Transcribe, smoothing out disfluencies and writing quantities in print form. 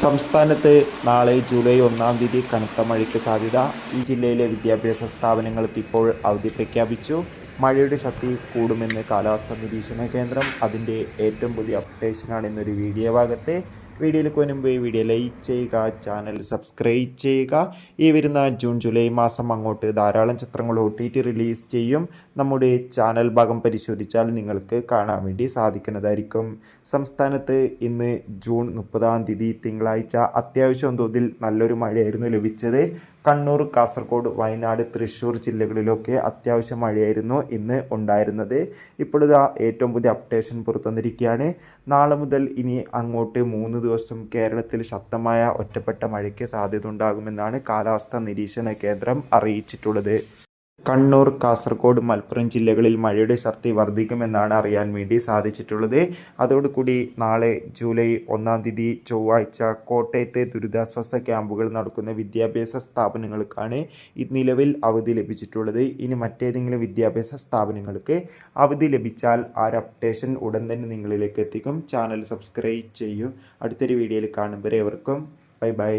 സംസ്ഥാനത്ത് നാളെ ജൂലൈ 1 കനത്ത മഴയ്ക്ക് സാധ്യത. ഈ ജില്ലയിലെ വിദ്യാഭ്യാസ സ്ഥാപനങ്ങൾക്ക് ഇപ്പോൾ അവധി പ്രഖ്യാപിച്ചു. മഴയുടെ ശക്തി കൂടുമെന്ന് കാലാവസ്ഥാ നിരീക്ഷണ കേന്ദ്രം. അതിൻ്റെ ഏറ്റവും പുതിയ അപ്ഡേഷനാണ് ഇന്നൊരു വീഡിയോ ഭാഗത്ത്. വീഡിയോയിലേക്ക് മുൻപ് വീഡിയോ ലൈക്ക് ചെയ്യുക, ചാനൽ സബ്സ്ക്രൈബ് ചെയ്യുക. ഈ വരുന്ന ജൂൺ ജൂലൈ മാസം അങ്ങോട്ട് ധാരാളം ചിത്രങ്ങൾ OTT റിലീസ് ചെയ്യും. നമ്മുടെ ചാനൽ ഭാഗം പരിശോധിച്ചാൽ നിങ്ങൾക്ക് കാണാൻ വേണ്ടി സാധിക്കുന്നതായിരിക്കും. സംസ്ഥാനത്ത് ഇന്ന് ജൂൺ 30 തിങ്കളാഴ്ച അത്യാവശ്യം തോതിൽ നല്ലൊരു മഴയായിരുന്നു ലഭിച്ചത്. കണ്ണൂർ, കാസർഗോഡ്, വയനാട്, തൃശ്ശൂർ ജില്ലകളിലൊക്കെ അത്യാവശ്യം മഴയായിരുന്നു ഇന്ന് ഉണ്ടായിരുന്നത്. ഇപ്പോഴിതാ ഏറ്റവും പുതിയ അപ്ഡേഷൻ പുറത്തുവന്നിരിക്കുകയാണ്. നാളെ മുതൽ ഇനി അങ്ങോട്ട് 3 ദിവസം കേരളത്തിൽ ശക്തമായ ഒറ്റപ്പെട്ട മഴയ്ക്ക് സാധ്യത ഉണ്ടാകുമെന്നാണ് കാലാവസ്ഥാ നിരീക്ഷണ കേന്ദ്രം അറിയിച്ചിട്ടുള്ളത്. കണ്ണൂർ, കാസർഗോഡ്, മലപ്പുറം ജില്ലകളിൽ മഴയുടെ ശക്തി വർദ്ധിക്കുമെന്നാണ് അറിയാൻ വേണ്ടി സാധിച്ചിട്ടുള്ളത്. അതോടുകൂടി നാളെ ജൂലൈ 1 ചൊവ്വാഴ്ച കോട്ടയത്തെ ദുരിതാശ്വാസ ക്യാമ്പുകൾ നടക്കുന്ന വിദ്യാഭ്യാസ സ്ഥാപനങ്ങൾക്കാണ് നിലവിൽ അവധി ലഭിച്ചിട്ടുള്ളത്. ഇനി മറ്റേതെങ്കിലും വിദ്യാഭ്യാസ സ്ഥാപനങ്ങൾക്ക് അവധി ലഭിച്ചാൽ ആ ഒരു അപ്ഡേഷൻ ഉടൻ തന്നെ നിങ്ങളിലേക്ക് എത്തിക്കും. ചാനൽ സബ്സ്ക്രൈബ് ചെയ്യൂ. അടുത്തൊരു വീഡിയോയിൽ കാണും വരെ ഏവർക്കും ബൈ ബൈ.